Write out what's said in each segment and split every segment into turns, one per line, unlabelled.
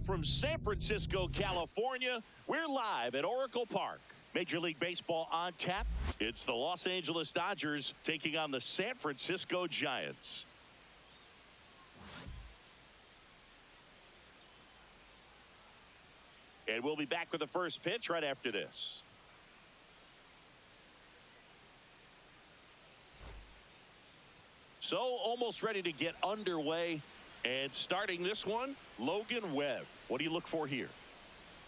from San Francisco, California. We're live at Oracle Park. Major League Baseball on tap. It's the Los Angeles Dodgers taking on the San Francisco Giants. And we'll be back with the first pitch right after this. So almost ready to get underway. And starting this one, Logan Webb. What do you look for here?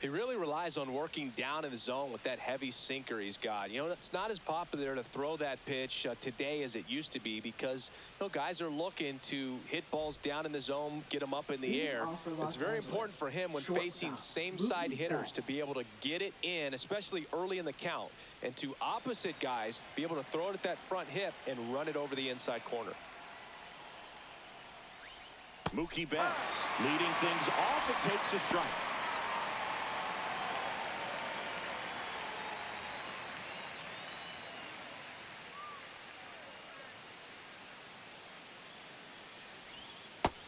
He really relies on working down in the zone with that heavy sinker he's got. You know, it's not as popular to throw that pitch today as it used to be because, you know, guys are looking to hit balls down in the zone, get them up in the air. It's very important for him when facing same-side hitters to be able to get it in, especially early in the count, and to opposite guys be able to throw it at that front hip and run it over the inside corner.
Mookie Betts leading things off and takes a strike.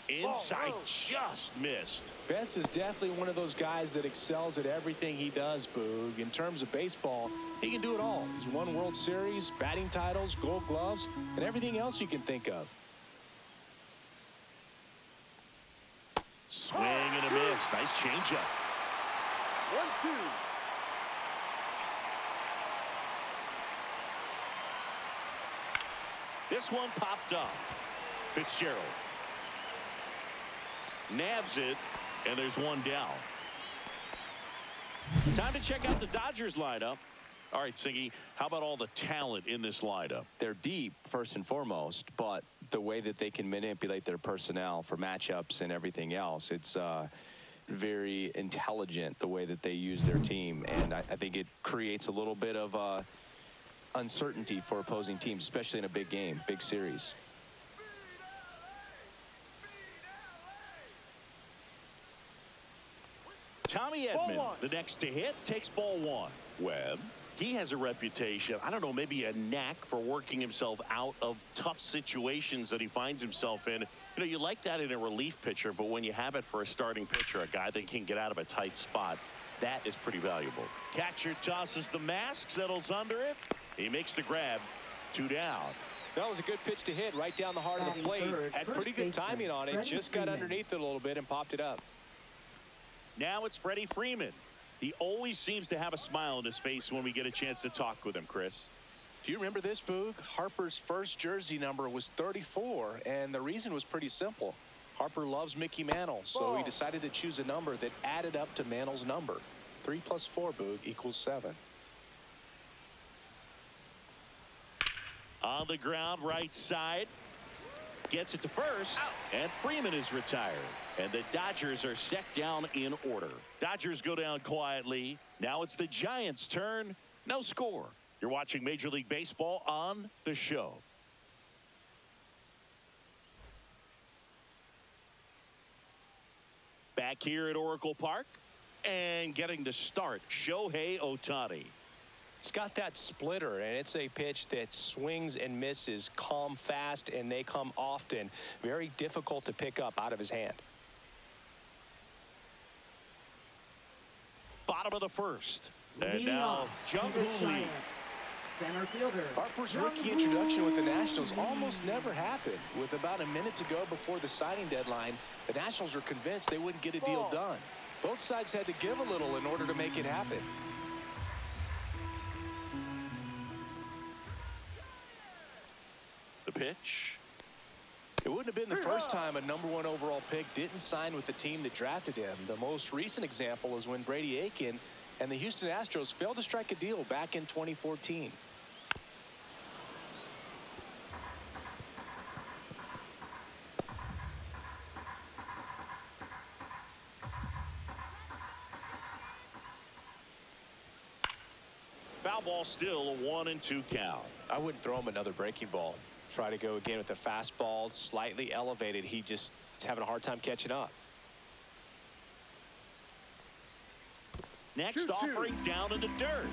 Inside, just missed.
Betts is definitely one of those guys that excels at everything he does, Boog. In terms of baseball, he can do it all. He's won World Series, batting titles, Gold Gloves, and everything else you can think of.
Swing and a miss. Nice changeup.
1-2.
This one popped up. Fitzgerald nabs it, and there's one down. Time to check out the Dodgers lineup. All right, Siggy, how about all the talent in this lineup?
They're deep, first and foremost, but the way that they can manipulate their personnel for matchups and everything else, it's very intelligent the way that they use their team, and I think it creates a little bit of uncertainty for opposing teams, especially in a big game, big series.
Tommy Edman, the next to hit, takes ball one. Webb, he has a reputation, I don't know, maybe a knack for working himself out of tough situations that he finds himself in. You know, you like that in a relief pitcher, but when you have it for a starting pitcher, a guy that can get out of a tight spot, that is pretty valuable. Catcher tosses the mask, settles under it. He makes the grab. 2 down.
That was a good pitch to hit right down the heart of the plate. Had pretty good timing on it. Just got underneath it a little bit and popped it up.
Now it's Freddie Freeman. He always seems to have a smile on his face when we get a chance to talk with him, Chris.
Do you remember this, Boog? Harper's first jersey number was 34, and the reason was pretty simple. Harper loves Mickey Mantle, so he decided to choose a number that added up to Mantle's number. 3 + 4, Boog, equals 7.
On the ground, right side. Gets it to first, and Freeman is retired. And the Dodgers are set down in order. Dodgers go down quietly. Now it's the Giants' turn. No score. You're watching Major League Baseball on The Show. Back here at Oracle Park, and getting to start, Shohei Ohtani.
He's got that splitter, and it's a pitch that swings and misses, come fast, and they come often. Very difficult to pick up out of his hand.
Bottom of the first. And now, Jung-Hoo Lee.
Center fielder.
Harper's rookie introduction with the Nationals almost never happened. With about a minute to go before the signing deadline, the Nationals were convinced they wouldn't get a deal done. Both sides had to give a little in order to make it happen.
The pitch.
It wouldn't have been the first time a #1 overall pick didn't sign with the team that drafted him. The most recent example is when Brady Aiken and the Houston Astros failed to strike a deal back in 2014.
Foul ball, still a 1-2 count.
I wouldn't throw him another breaking ball. Try to go again with the fastball, slightly elevated. He just is having a hard time catching up.
Next offering down in the dirt.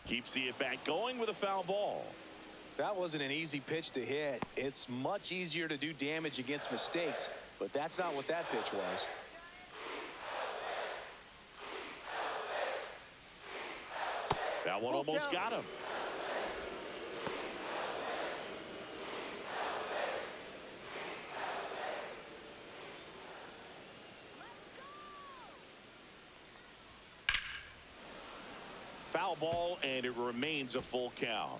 Keeps the at-bat going with a foul ball.
That wasn't an easy pitch to hit. It's much easier to do damage against mistakes, but that's not what that pitch was.
That one almost got him. Foul ball, and it remains a full count.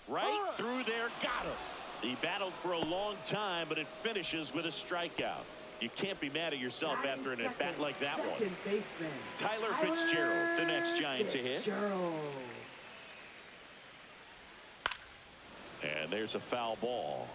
Right through there, got him. He battled for a long time, but it finishes with a strikeout. You can't be mad at yourself after an at-bat like that one. Tyler Fitzgerald, the next Giant to hit. And there's a foul ball.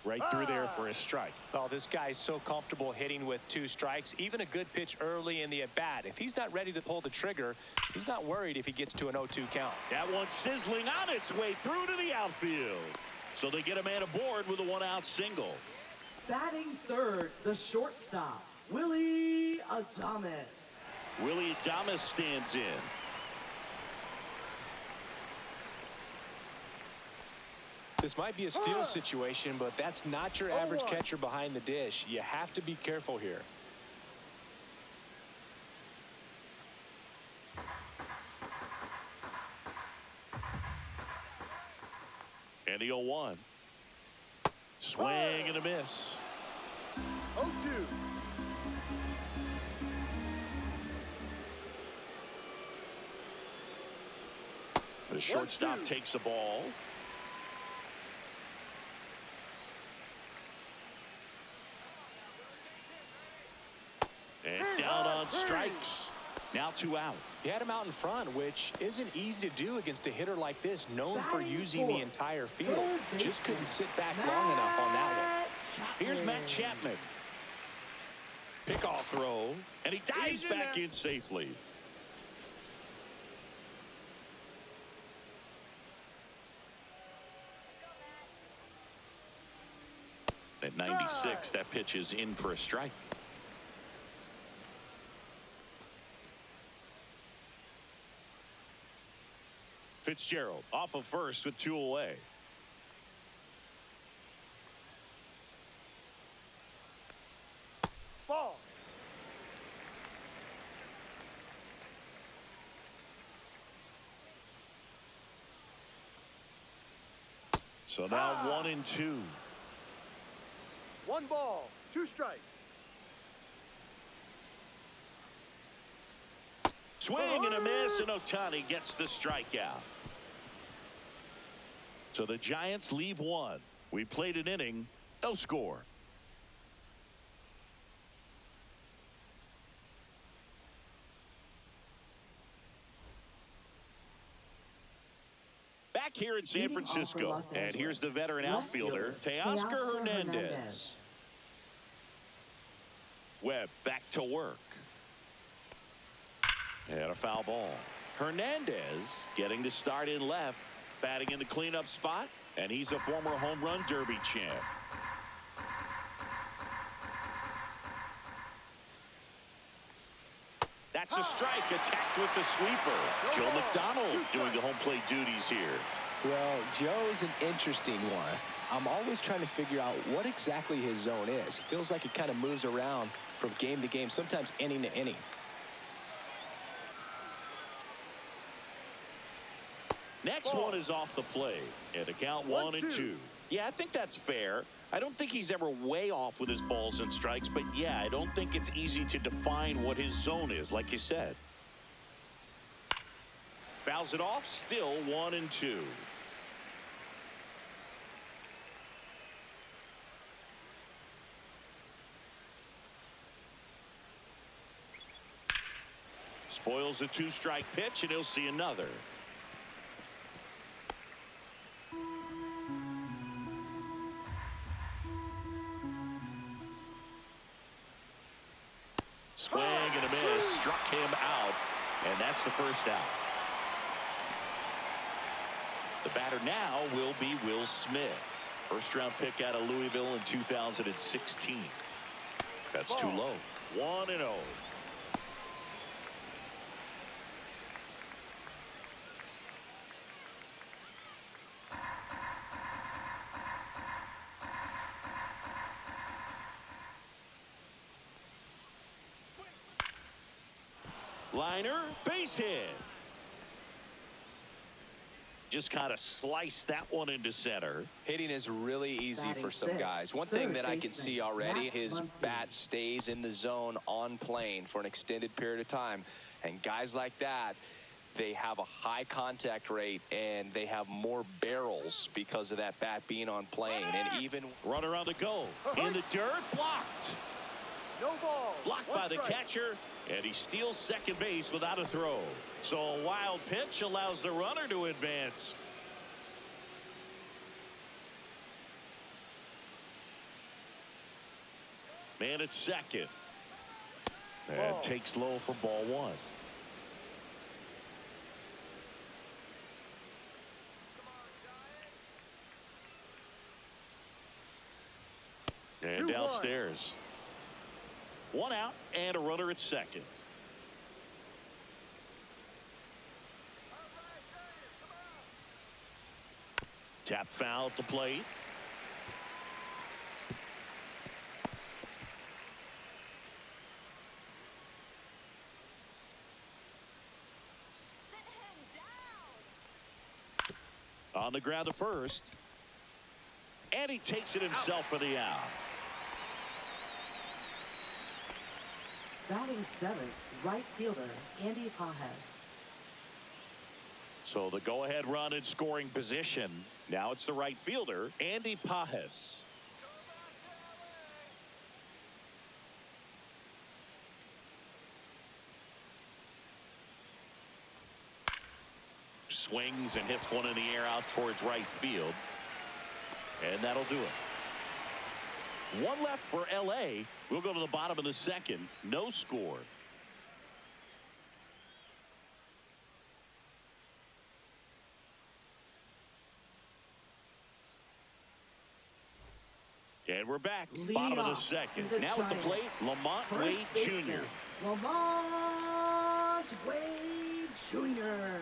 Right through there for a strike.
Oh, this guy's so comfortable hitting with 2 strikes. Even a good pitch early in the at-bat. If he's not ready to pull the trigger, he's not worried if he gets to an 0-2 count.
That one's sizzling on its way through to the outfield. So they get a man aboard with a 1-out single.
Batting third, the shortstop, Willie Adames.
Willie Adames stands in.
This might be a steal situation, but that's not your average catcher behind the dish. You have to be careful here.
And the 0-1. Swing and a miss.
0-2.
The shortstop takes the ball. And down on strikes. Now 2 out.
He had him out in front, which isn't easy to do against a hitter like this, known for using the entire field. Just couldn't sit back long enough on that one.
Here's Matt Chapman. Pickoff throw, and he dives back in safely. At 96, that pitch is in for a strike. Fitzgerald off of first with 2 away.
Ball.
So now 1-2.
1 ball, 2 strikes.
Swing and a miss, and Ohtani gets the strikeout. So the Giants leave 1. We played an inning, no score. Back here in San Francisco, and here's the veteran outfielder, Teoscar Hernandez. Webb back to work. And a foul ball. Hernandez getting to start in left, batting in the cleanup spot, and he's a former home run derby champ. That's a strike, attacked with the sweeper. Joe McDonald doing the home plate duties here.
Well, Joe's an interesting one. I'm always trying to figure out what exactly his zone is. He feels like he kind of moves around from game to game, sometimes inning to inning.
Next one is off the play, and a count 1-2. Yeah, I think that's fair. I don't think he's ever way off with his balls and strikes, but yeah, I don't think it's easy to define what his zone is, like you said. Fouls it off, still 1-2. Spoils the 2-strike pitch, and he'll see another. struck him out, and that's the first out. The batter now will be Will Smith. First-round pick out of Louisville in 2016. That's too low. 1-0. Liner, base hit. Just kind of sliced that one into center.
Hitting is really easy for some guys. One thing that I can see already, his bat stays in the zone on plane for an extended period of time. And guys like that, they have a high contact rate and they have more barrels because of that bat being on plane. And even
runner on the go in the dirt, blocked.
No ball.
Blocked by the catcher, and he steals second base without a throw. So a wild pitch allows the runner to advance. Man at second. And takes low for ball one. And downstairs. One out and a runner at second. Tap foul at the plate. On the ground to first. And he takes it himself for the out.
Batting seventh, right fielder, Andy Pajes.
So the go-ahead run in scoring position. Now it's the right fielder, Andy Pajes. Swings and hits one in the air out towards right field. And that'll do it. One left for L.A. We'll go to the bottom of the second. No score. And we're back. Bottom of the second. Now at the plate, Lamont Wade Jr.
Lamont Wade Jr.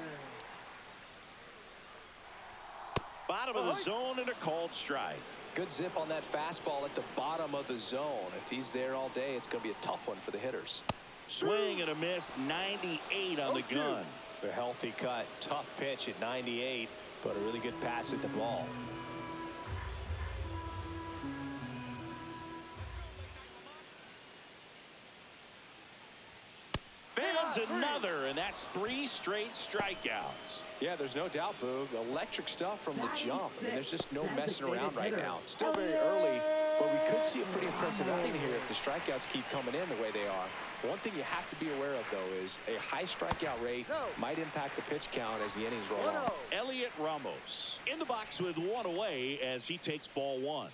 Bottom of the zone and a called strike.
good zip on that fastball at the bottom of the zone. If he's there all day, it's going to be a tough one for the hitters.
Swing and a miss, 98 on the gun.
A healthy cut, tough pitch at 98, but a really good pass at the ball.
Fields another, and that's 3 straight strikeouts.
Yeah, there's no doubt, Boog. Electric stuff from the jump. I mean, there's just no messing around right now. It's still very early, but we could see a pretty impressive outing here if the strikeouts keep coming in the way they are. One thing you have to be aware of, though, is a high strikeout rate might impact the pitch count as the innings roll on.
Elliot Ramos in the box with 1 away as he takes ball 1.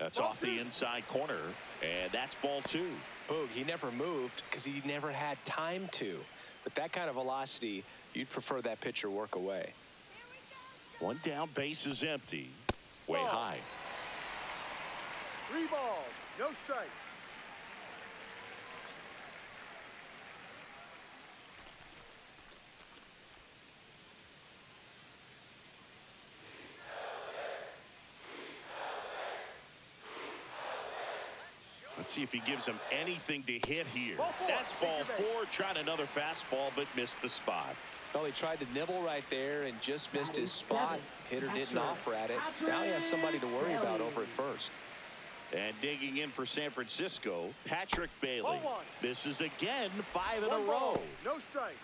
That's off the inside corner, and that's ball 2.
Boog, he never moved because he never had time to. With that kind of velocity, you'd prefer that pitcher work away.
1 down, base is empty. Way high.
3 balls, no strike.
Let's see if he gives him anything to hit here. That's ball 4, trying another fastball, but missed the spot.
Well, he tried to nibble right there and just missed his spot. Hitter didn't offer at it. Now he has somebody to worry about over at first.
And digging in for San Francisco, Patrick Bailey. Misses again, 5 in a row.
No strike.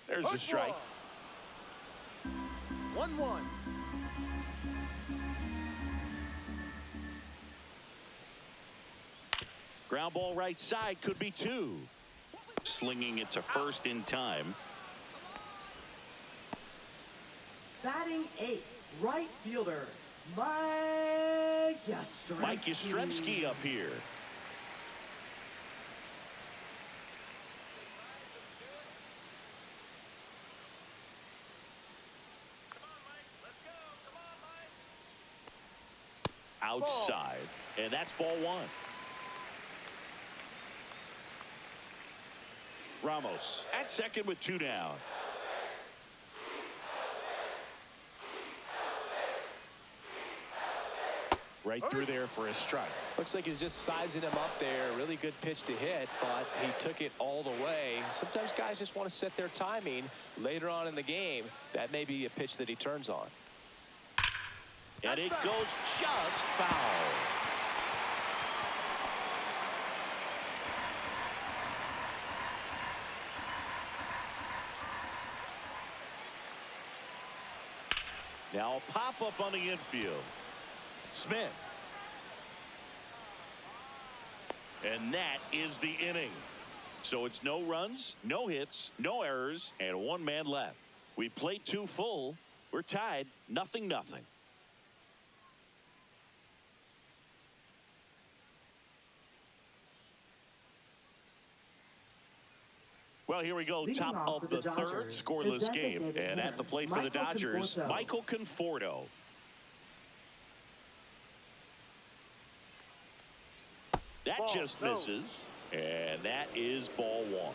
There's a strike.
1-1.
Ground ball right side, could be 2. Slinging it to first in time.
Batting 8th, right fielder, Mike Yastrzemski.
Mike Yastrzemski up here. Outside, and that's ball 1. Ramos at second with 2 down. Right through there for a strike.
Looks like he's just sizing him up there. Really good pitch to hit, but he took it all the way. Sometimes guys just want to set their timing later on in the game. That may be a pitch that he turns on.
And it goes just foul. Now a pop-up on the infield. Smith. And that is the inning. So it's no runs, no hits, no errors, and 1 man left. We played 2 full. We're tied, 0-0. Well, here we go. Top of the 3rd, scoreless game. And at the plate for the Dodgers, Michael Conforto. That just misses. And that is ball 1.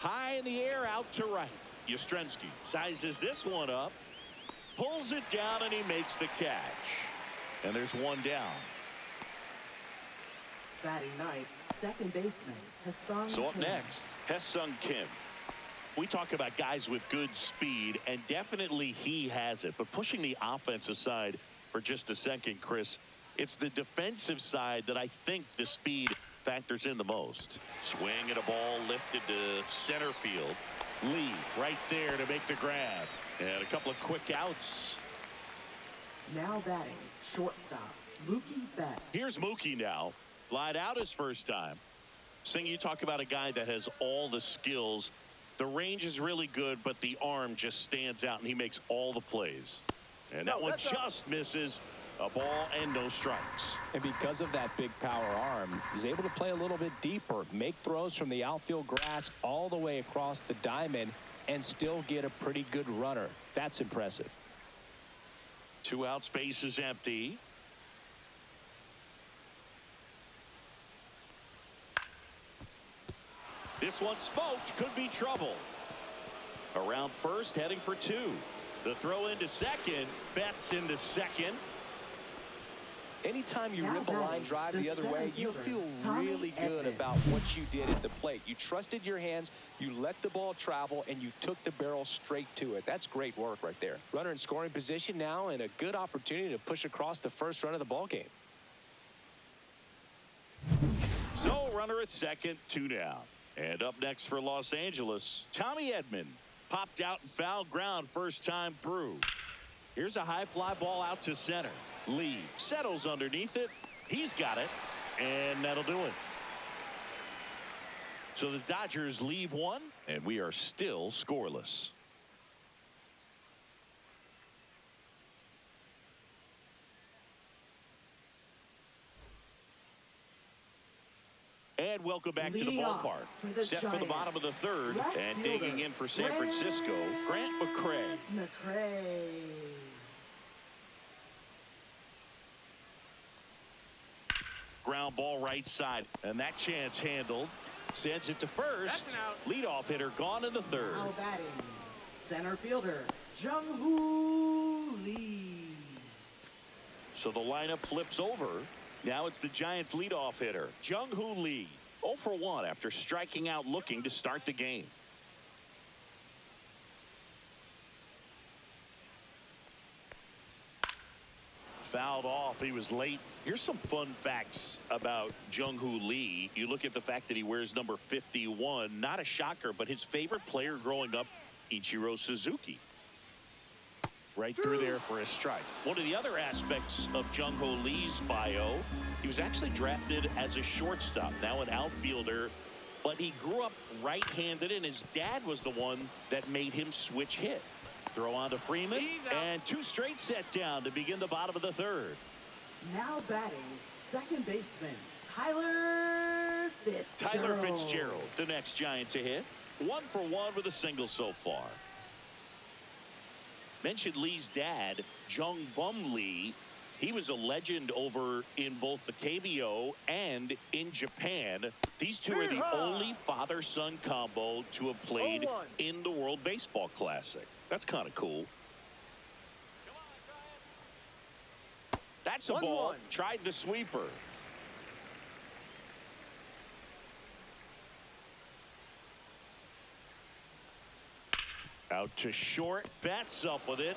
High in the air, out to right. Yastrzemski sizes this one up, pulls it down, and he makes the catch. And there's 1 down.
Batting 9th, second baseman, Hassan
So up
Kim.
next, Hassan Kim. We talk about guys with good speed, and definitely he has it. But pushing the offensive side for just a second, Chris, it's the defensive side that I think the speed factors in the most. Swing at a ball lifted to center field. Lee right there to make the grab. And a couple of quick outs.
Now batting, shortstop, Mookie Betts.
Here's Mookie now. Flied out his first time. Sing, you talk about a guy that has all the skills. The range is really good, but the arm just stands out, and he makes all the plays. And that one just misses. A ball and no strikes.
And because of that big power arm, he's able to play a little bit deeper, make throws from the outfield grass all the way across the diamond, and still get a pretty good runner. That's impressive.
2 outs, base is empty. This one smoked, could be trouble. Around first, heading for 2. The throw into second, Betts into second.
Anytime you rip a line drive the other way, you feel really good about what you did at the plate. You trusted your hands, you let the ball travel, and you took the barrel straight to it. That's great work right there. Runner in scoring position now, and a good opportunity to push across the first run of the ball game.
So runner at second, 2 down. And up next for Los Angeles, Tommy Edman popped out in foul ground first time through. Here's a high fly ball out to center. Lee settles underneath it. He's got it, and that'll do it. So the Dodgers leave 1, and we are still scoreless. And welcome back to the ballpark. Set for the bottom of the 3rd, and digging in for San Francisco, Grant McCray. Ground ball right side, and that chance handled. Sends it to first. Leadoff hitter gone in the 3rd.
Now batting, center fielder, Jung-Hoo Lee.
So the lineup flips over. Now it's the Giants leadoff hitter, Jung-Hoo Lee. 0 for 1 after striking out looking to start the game. fouled off. He was late. Here's some fun facts about Jung-Hoo Lee. You look at the fact that he wears number 51. Not a shocker, but his favorite player growing up, Ichiro Suzuki. Right through there for a strike. One of the other aspects of Jung-Hoo Lee's bio, he was actually drafted as a shortstop, now an outfielder, but he grew up right-handed, and his dad was the one that made him switch hit. Throw on to Freeman, and 2 straight set down to begin the bottom of the 3rd.
Now batting, second baseman, Tyler Fitzgerald.
The next Giant to hit. 1 for 1 with a single so far. Mentioned Lee's dad, Jung Bum Lee. He was a legend over in both the KBO and in Japan. These two are the only father-son combo to have played in the World Baseball Classic. That's kind of cool. That's a ball. Tried the sweeper. Out to short. Bats up with it.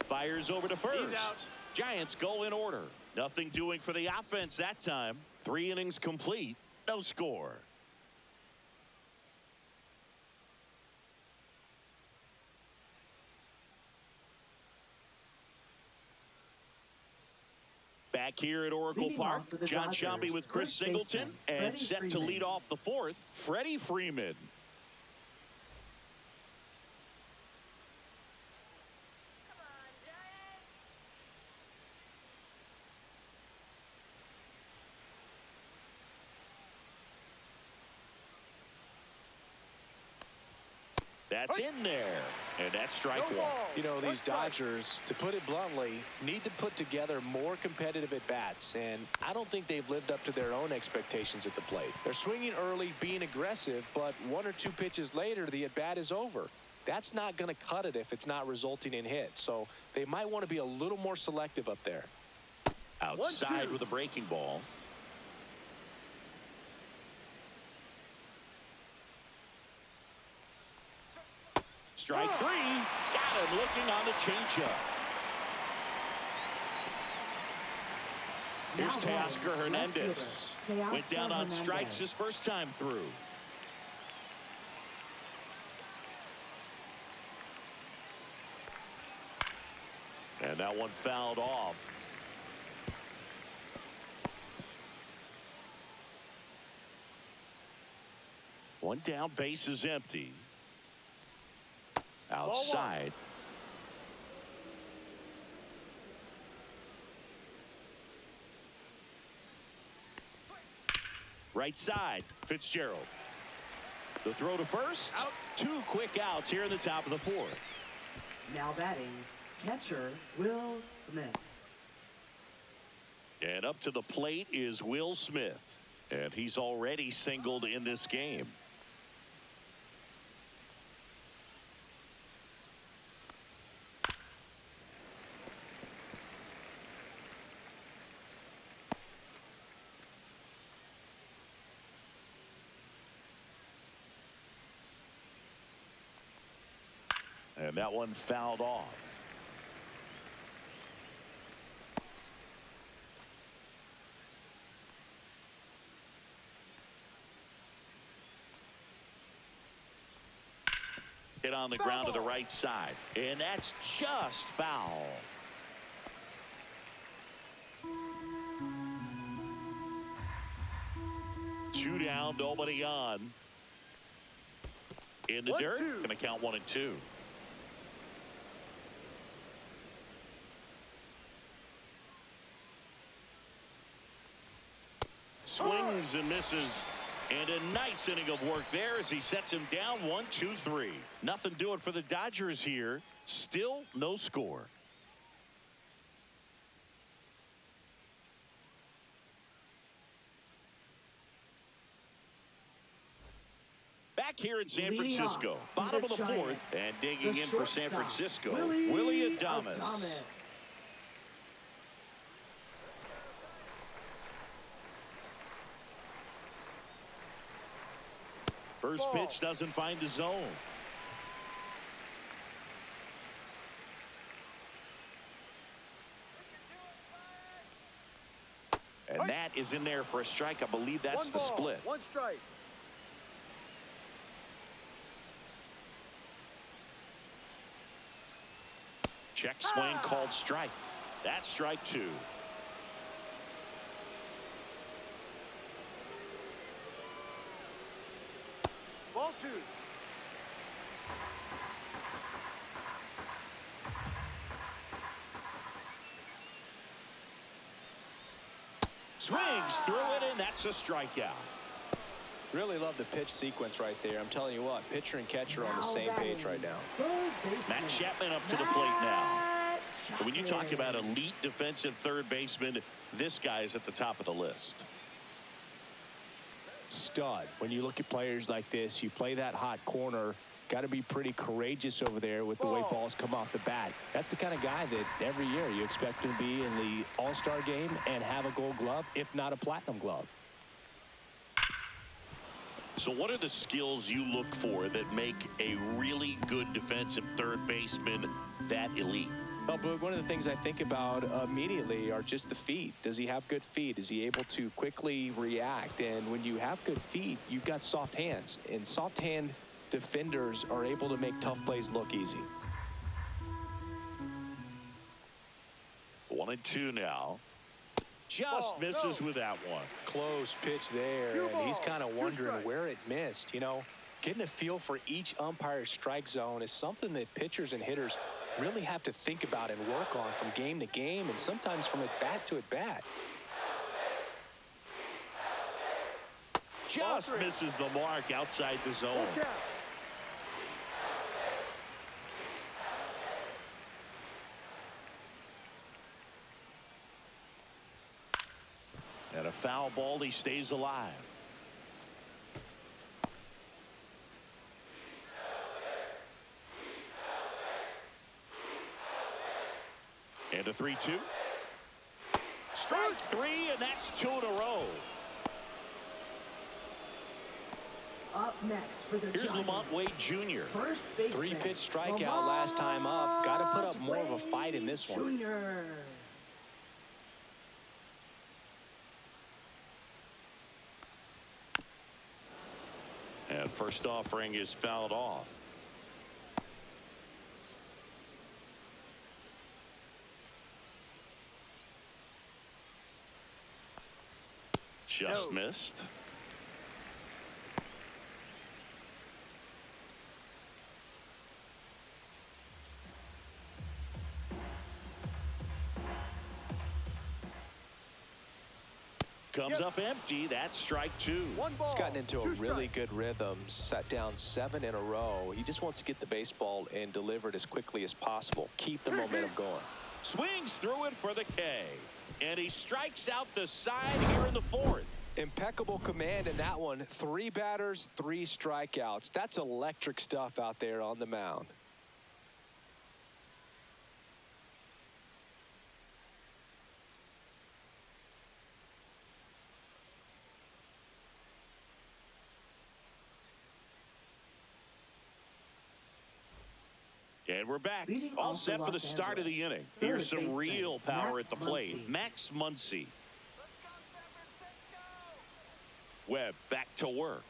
Fires over to first. Giants go in order. Nothing doing for the offense that time. 3 innings complete. No score. Back here at Oracle Park, John Shambi with Chris Singleton, and set to lead off the 4th, Freddie Freeman. That's in there, and that's strike 1.
You know, these Dodgers, to put it bluntly, need to put together more competitive at-bats, and I don't think they've lived up to their own expectations at the plate. They're swinging early, being aggressive, but 1 or 2 pitches later, the at-bat is over. That's not going to cut it if it's not resulting in hits, so they might want to be a little more selective up there.
Outside with a breaking ball. Strike 3. Got him looking on the changeup. Here's Teoscar Hernandez. Went down on strikes his first time through. And that one fouled off. One down, base is empty. Outside. Right side, Fitzgerald. The throw to first. Out. 2 quick outs here in the top of the 4th.
Now batting, catcher Will Smith.
And up to the plate is Will Smith. And he's already singled in this game. And that one fouled off. Hit on the ground to the right side. And that's just foul. Two down, nobody on. In the dirt. Going to count 1 and 2. Swings and misses, and a nice inning of work there as he sets him down 1-2-3. Nothing doing for the Dodgers here. Still no score. Back here in San Francisco, bottom of the 4th, and digging in for San Francisco, Willie Adames. First pitch doesn't find the zone. And that is in there for a strike. I believe that's the split.
One strike.
Check swing called strike. That's strike 2.
Ball 2.
Swings through it, and that's a strikeout.
Really love the pitch sequence right there. I'm telling you what, pitcher and catcher are on the same page right now.
Matt Chapman up to the plate now. And when you talk about elite defensive third baseman, this guy is at the top of the list.
Stud. When you look at players like this, you play that hot corner, got to be pretty courageous over there with the way balls come off the bat. That's the kind of guy that every year you expect him to be in the All-Star game and have a gold glove, if not a platinum glove.
So what are the skills you look for that make a really good defensive third baseman that elite?
Well, Boog, one of the things I think about immediately are just the feet. Does he have good feet? Is he able to quickly react? And when you have good feet, you've got soft hands. And soft hand defenders are able to make tough plays look easy.
1-2 now. Just misses with that one.
Close pitch there, and he's kind of wondering where it missed. You know, getting a feel for each umpire's strike zone is something that pitchers and hitters really have to think about and work on from game to game, and sometimes from at bat to at bat.
Just misses the mark outside the zone. And a foul ball, he stays alive. And a 3-2. Strike 3, and that's 2 in a row.
Up next for the
Here's
Giants.
Lamont Wade Jr.
First baseman,
3-pitch strikeout last time up. Got to put up more of a fight in this one.
Jr.
And first offering is fouled off. Just missed. Comes up empty. That's strike 2.
He's gotten into a really good rhythm, set down 7 in a row. He just wants to get the baseball and deliver it as quickly as possible. Keep the momentum going.
Swings through it for the K. And he strikes out the side here in the 4th.
Impeccable command in that one. 3 batters, 3 strikeouts. That's electric stuff out there on the mound.
And we're back.
Leading
All
off
set
for
for the
Los
start of the
Angeles.
inning.
Third
Here's some
baseman,
real power
Max
at the plate.
Muncy.
Max Muncy. Webb back to work.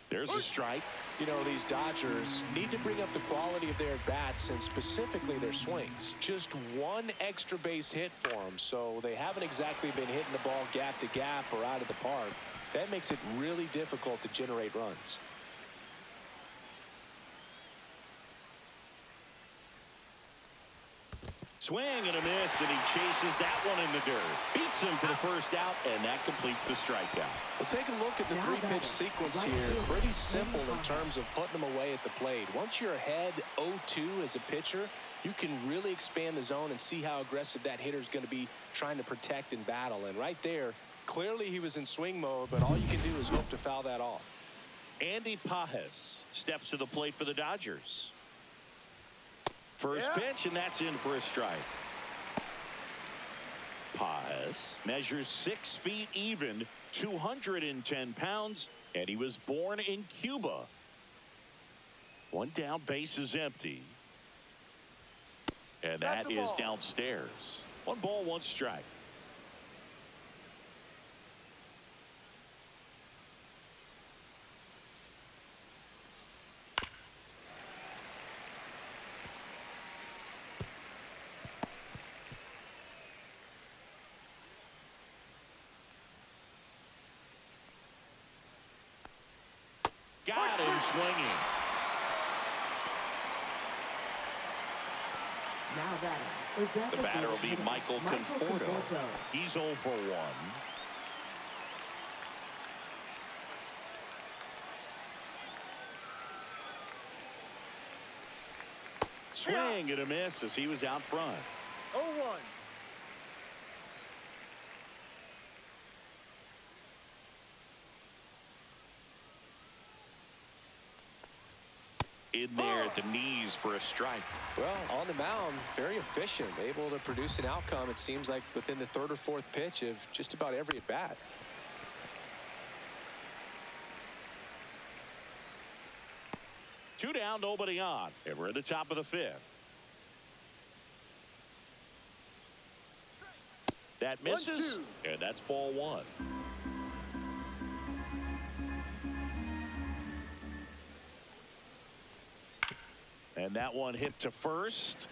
There's a strike.
You know, these Dodgers need to bring up the quality of their bats and specifically their swings. Just one extra base hit for them, so they haven't exactly been hitting the ball gap to gap or out of the park. That makes it really difficult to generate runs.
Swing and a miss, and he chases that one in the dirt. Beats him for the first out, and that completes the strikeout.
Well, take a look at the 3-pitch sequence here. Pretty simple in terms of putting them away at the plate. Once you're ahead 0-2 as a pitcher, you can really expand the zone and see how aggressive that hitter is going to be trying to protect and battle. And right there, clearly he was in swing mode, but all you can do is hope to foul that off.
Andy Pajes steps to the plate for the Dodgers. First pitch, and that's in for a strike. Pajes measures 6 feet even, 210 pounds, and he was born in Cuba. One down, base is empty. And that is downstairs. 1 ball, 1 strike. him swinging.
Now batting.
The batter will be Michael Conforto. He's 0 for 1. Swing and a miss as he was out front.
0-1.
In there at the knees for a strike.
Well, on the mound, very efficient, able to produce an outcome, it seems like, within the third or fourth pitch of just about every at bat.
Two down, nobody on, and we're at the top of the fifth. That misses, and that's ball 1. And that one hit to first.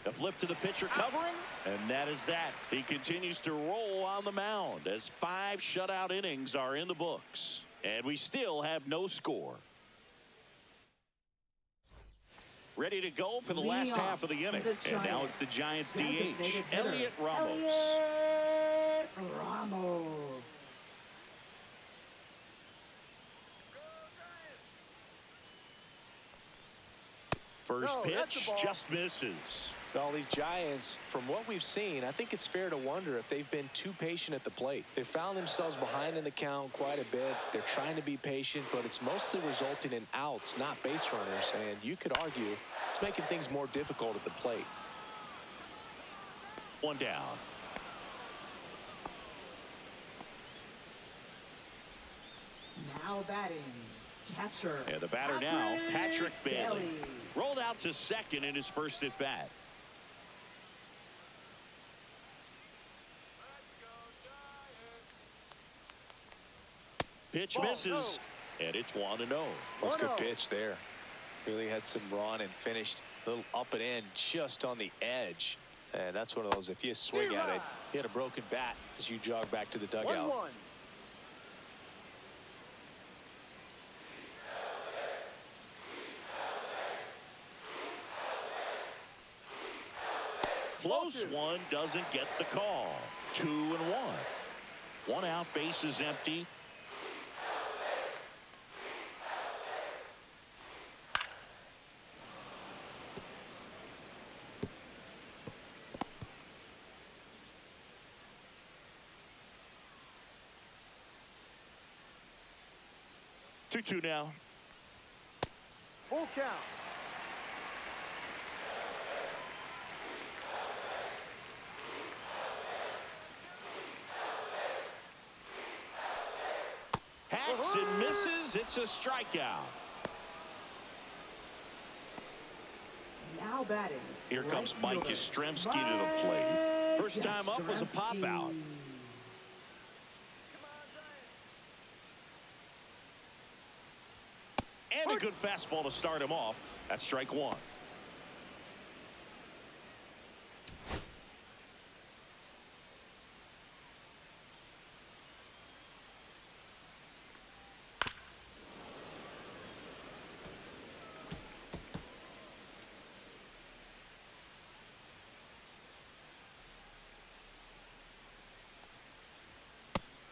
A flip to the pitcher covering, and that is that. He continues to roll on the mound as 5 shutout innings are in the books. And we still have no score. Ready to go for the last half of the inning. And now it's the Giants DH, Elliot Ramos. First pitch just misses.
Well, these Giants, from what we've seen, I think it's fair to wonder if they've been too patient at the plate. They found themselves behind in the count quite a bit. They're trying to be patient, but it's mostly resulting in outs, not base runners. And you could argue it's making things more difficult at the plate.
1 down.
Now batting. Catcher.
And the batter now, Patrick Bailey. Rolled out to second in his first at bat. Pitch misses, and it's 1-0.
That's a good pitch there. Really had some run and finished a little up and in just on the edge. And that's one of those, if you swing at it, hit a broken bat as you jog back to the dugout.
1-1.
Close one, doesn't get the call. 2-1. 1 out, bases empty. Two now.
Full count.
Hacks and misses. It's a strikeout.
Now batting.
Here comes Mike Yastrzemski to the plate. First time up was a pop out. And a good fastball to start him off. That's strike 1.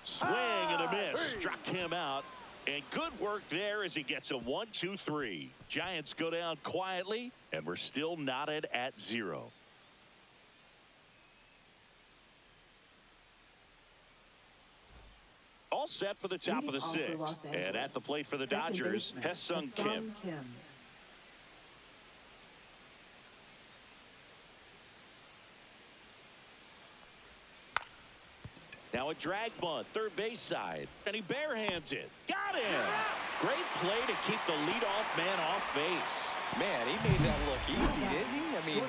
Swing and a miss. Struck him out. And good work there as he gets a 1-2-3. Giants go down quietly, and we're still knotted at 0. All set for the top of the 6th. And at the plate for the Dodgers, Hesung Kim. Now a drag bunt, third base side, and he barehands it. Got him! Great play to keep the leadoff man off base.
Man, he made that look easy, didn't he? I mean,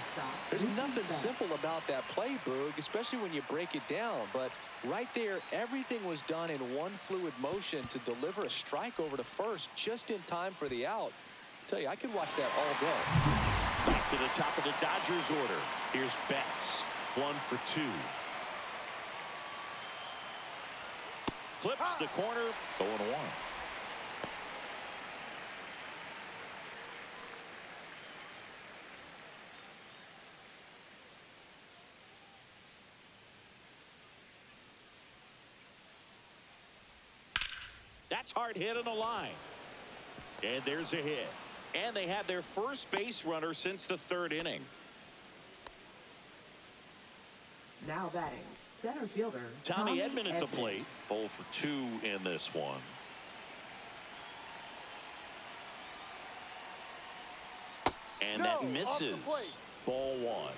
there's nothing simple about that play, Boog, especially when you break it down. But right there, everything was done in one fluid motion to deliver a strike over to first just in time for the out. I tell you, I could watch that all day.
Back to the top of the Dodgers order. Here's Betts, 1 for 2. Clips the corner, 0-1. That's hard hit on the line. And there's a hit. And they had their first base runner since the third inning.
Now batting, center fielder
Tommy Edman at the plate. 0 for 2 in this one. And
No,
that
off the
misses.
plate.
Ball 1.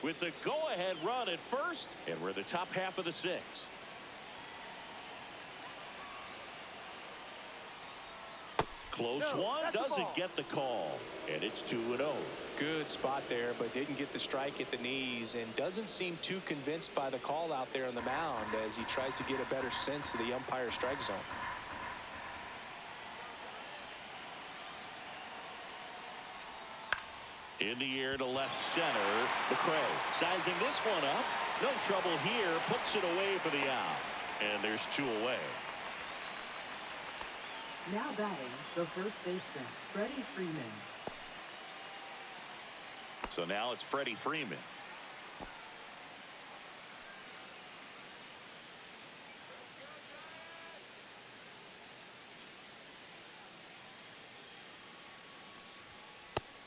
With the go-ahead run at first, and we're the top half of the 6th. Close one, doesn't get the call, and it's 2-0.
Good spot there, but didn't get the strike at the knees, and doesn't seem too convinced by the call out there on the mound as he tries to get a better sense of the umpire strike zone.
In the air to left center, McRae sizing this one up. No trouble here, puts it away for the out, and there's 2 away.
Now batting, the first baseman, Freddie Freeman.
So now it's Freddie Freeman.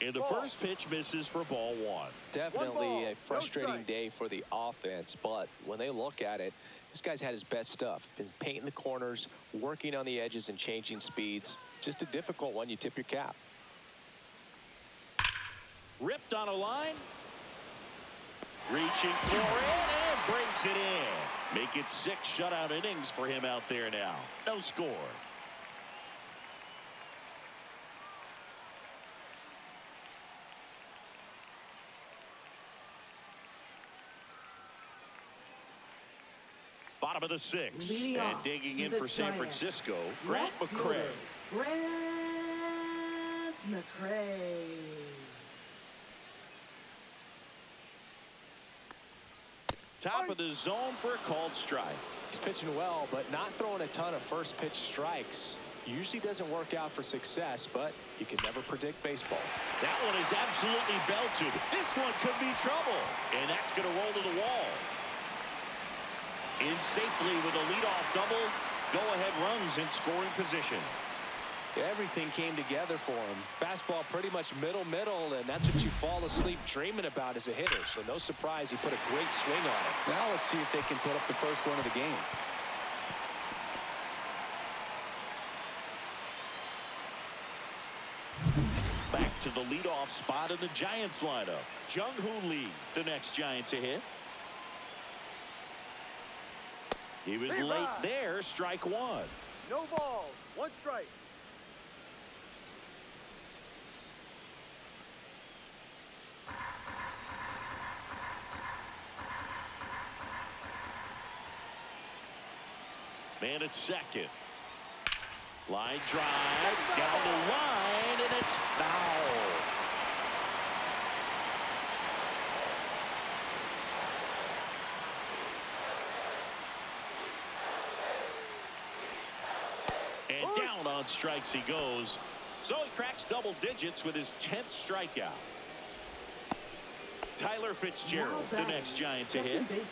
And the first pitch misses for ball 1.
Definitely a frustrating day for the offense, but when they look at it, this guy's had his best stuff. Been painting the corners, working on the edges, and changing speeds. Just a difficult one. You tip your cap.
Ripped on a line. Reaching for it and brings it in. Make it 6 shutout innings for him out there now. No score. Bottom of the 6th,
Leading
and
off,
digging in
the
for San
Giants,
Francisco, Grant
left
McRae.
fielder, Grant McRae.
Top of the zone for a called strike.
He's pitching well, but not throwing a ton of first pitch strikes. Usually doesn't work out for success, but you can never predict baseball.
That one is absolutely belted. This one could be trouble, and that's going to roll to the wall. In safely with a leadoff double, go-ahead runs in scoring position.
Everything came together for him. Fastball pretty much middle, and that's what you fall asleep dreaming about as a hitter. So no surprise he put a great swing on it. Now let's see if they can put up the first run of the game.
Back to the leadoff spot in the Giants lineup. Jung-Hoo Lee, the next Giant to hit. He was late there, strike 1.
No balls, 1 strike.
Man at second. Line drive, down the line, and it's foul. And down on strikes he goes. So he cracks double digits with his 10th strikeout. Tyler Fitzgerald, the next Giant to hit.
Second baseman,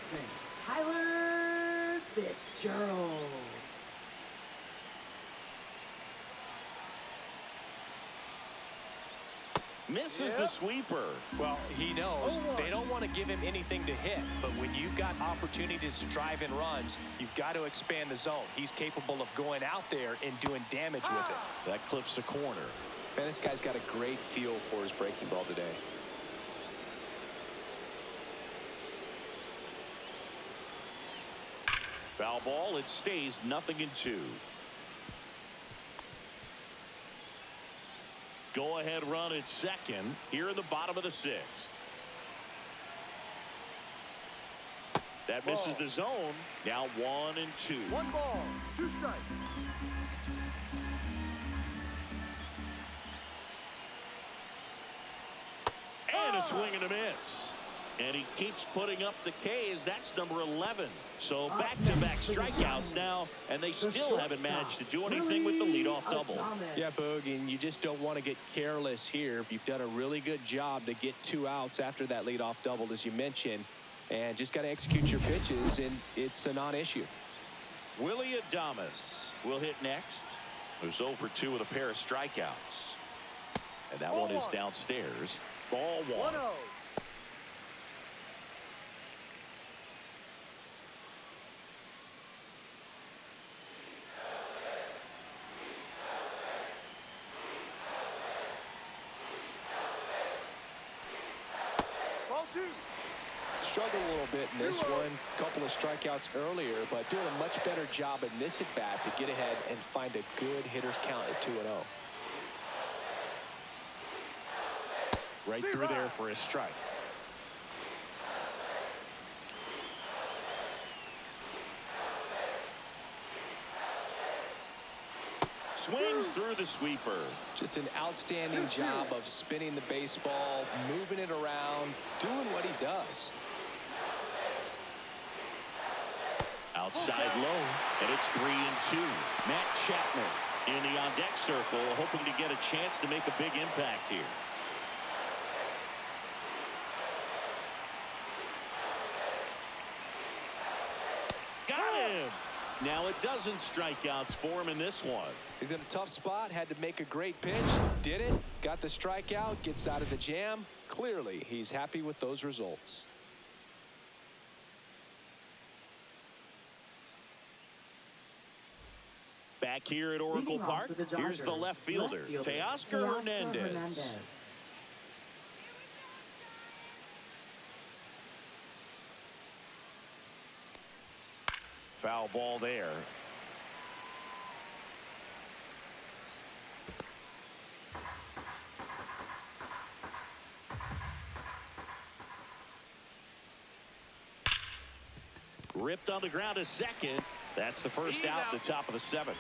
Tyler Fitzgerald.
Misses the sweeper.
Well, he knows they don't want to give him anything to hit, but when you've got opportunities to drive in runs, you've got to expand the zone. He's capable of going out there and doing damage with it.
That clips the corner.
Man, this guy's got a great feel for his breaking ball today.
Foul ball, it stays 0-2. Go-ahead run at second here in the bottom of the 6th. That misses the zone. Now 1 and 2.
1 ball, 2 strikes.
And a swing and a miss. And he keeps putting up the Ks. That's number 11. So back-to-back strikeouts now, and they still haven't managed to do anything with the leadoff double.
Yeah, Boog, and you just don't want to get careless here. You've done a really good job to get 2 outs after that leadoff double, as you mentioned. and just got to execute your pitches, and it's a non-issue.
Willie Adames will hit next. Who's 0 for 2 with a pair of strikeouts. And that one is downstairs. Ball 1.
1-0. Ball 2.
Struggled a little bit in this one. Couple of strikeouts earlier, but doing a much better job in this at-bat to get ahead and find a good hitter's count at 2-0.
Right through there for a strike. Swings through the sweeper.
Just an outstanding job of spinning the baseball, moving it around, doing what he does.
Outside low, and it's 3-2. Matt Chapman in the on-deck circle, hoping to get a chance to make a big impact here. Got him! Now a dozen strikeouts for him in this one.
He's in a tough spot, had to make a great pitch, did it, got the strikeout, gets out of the jam. Clearly, he's happy with those results.
Back here at Oracle Park, here's the left fielder, Teoscar Hernandez. Foul ball there. Ripped on the ground a second. That's the first out, the top of the 7th.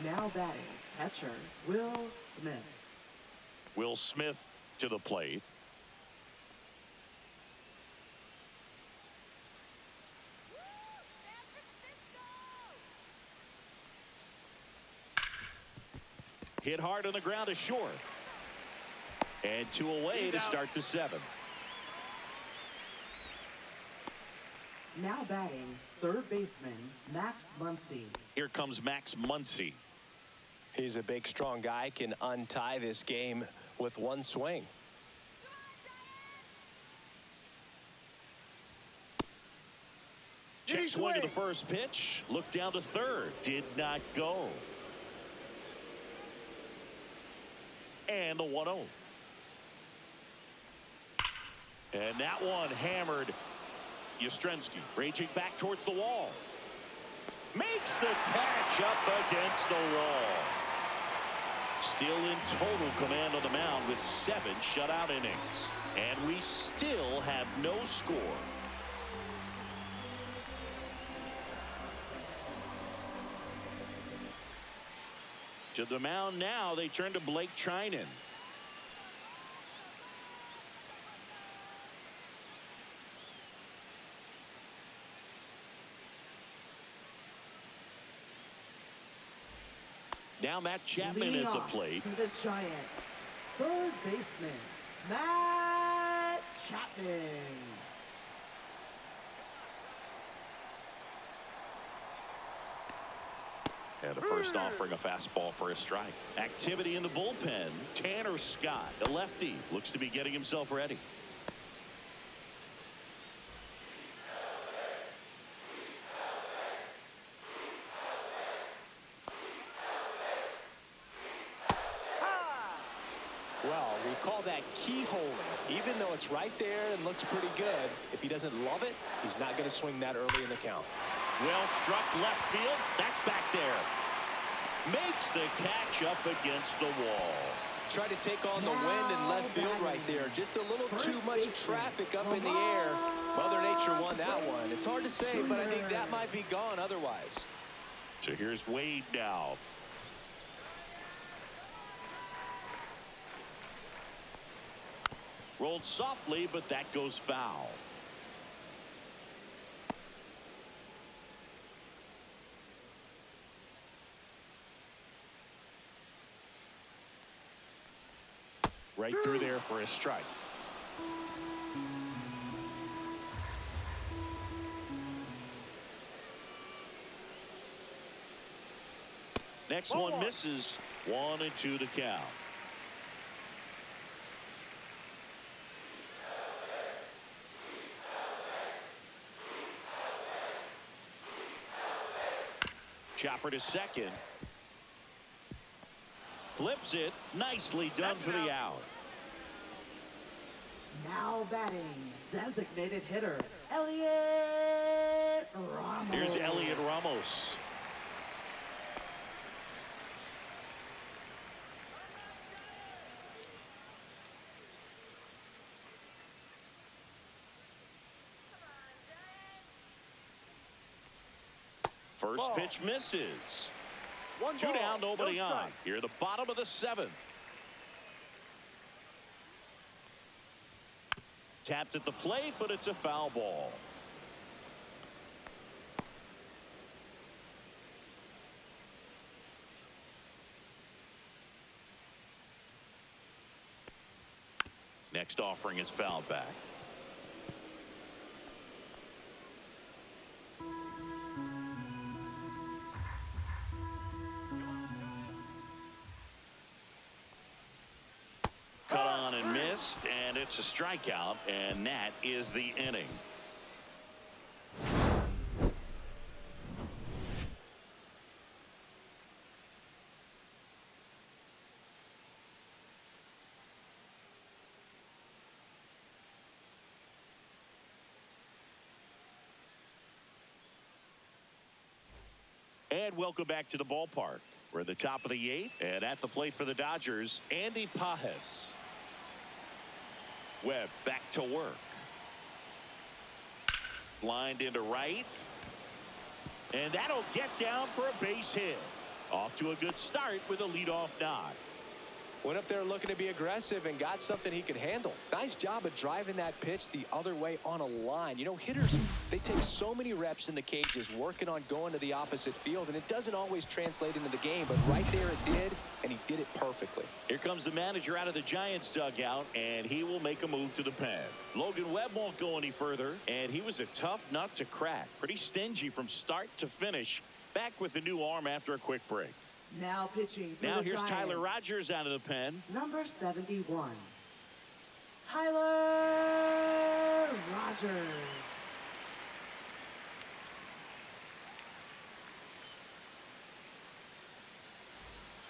Now batting, catcher Will Smith.
Will Smith to the plate. Hit hard on the ground to short. And 2 away to start the 7th.
Now batting, third baseman Max Muncy.
Here comes Max Muncy.
He's a big, strong guy, can untie this game with one swing.
Check swing to the first pitch. Look down to third. Did not go. And the 1-0. And that one hammered. Yastrzemski raging back towards the wall. Makes the catch up against the wall. Still in total command on the mound with 7 shutout innings. And we still have no score. To the mound now, they turn to Blake Trinan. Now Matt Chapman at the plate.
To the Giants, third baseman Matt Chapman.
And a first offering, a fastball for a strike. Activity in the bullpen. Tanner Scott, the lefty, looks to be getting himself ready.
Well, we call that keyholing. Even though it's right there and looks pretty good, if he doesn't love it, he's not going to swing that early in the count.
Well struck left field. That's back there. Makes the catch up against the wall.
Tried to take on the wind in left field right there. Just a little too much traffic up in the air. Mother Nature won that one. It's hard to say, but I think that might be gone otherwise.
So here's Wade now. Rolled softly, but that goes foul. Right through there for a strike. Next
Ball
one
one.
misses. 1-2 to count. Chopper to second. Flips it. Nicely done for the out.
Now batting, designated hitter, Elliot Ramos.
Here's Elliot Ramos. First pitch misses. 2
ball,
down, nobody
no
on.
strike.
Here, the bottom of the 7th. Tapped at the plate, but it's a foul ball. Next offering is fouled back. Cut on and missed, and it's a strikeout, and that is the inning. And welcome back to the ballpark. We're at the top of the 8th, and at the plate for the Dodgers, Andy Pages. Webb back to work. Lined into right. And that'll get down for a base hit. Off to a good start with a leadoff knock.
Went up there looking to be aggressive and got something he could handle. Nice job of driving that pitch the other way on a line. You know, hitters, they take so many reps in the cages working on going to the opposite field, and it doesn't always translate into the game, but right there it did, and he did it perfectly.
Here comes the manager out of the Giants dugout, and he will make a move to the pen. Logan Webb won't go any further, and he was a tough nut to crack. Pretty stingy from start to finish. Back with the new arm after a quick break.
Now pitching for
Now
the
here's
Giants,
Tyler Rogers out of the pen.
number 71, Tyler Rogers.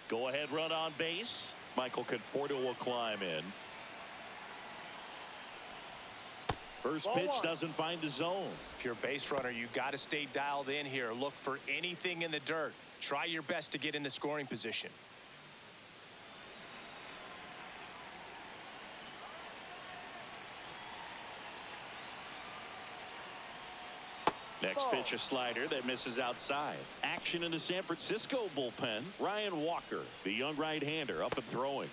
Go ahead run on base. Michael Conforto will climb in. First
Ball
pitch
one.
doesn't find the zone.
If you're a base runner, you got to stay dialed in here. Look for anything in the dirt. Try your best to get into scoring position.
Next
Ball.
pitch, a slider that misses outside. Action in the San Francisco bullpen. Ryan Walker, the young right-hander, up and throwing.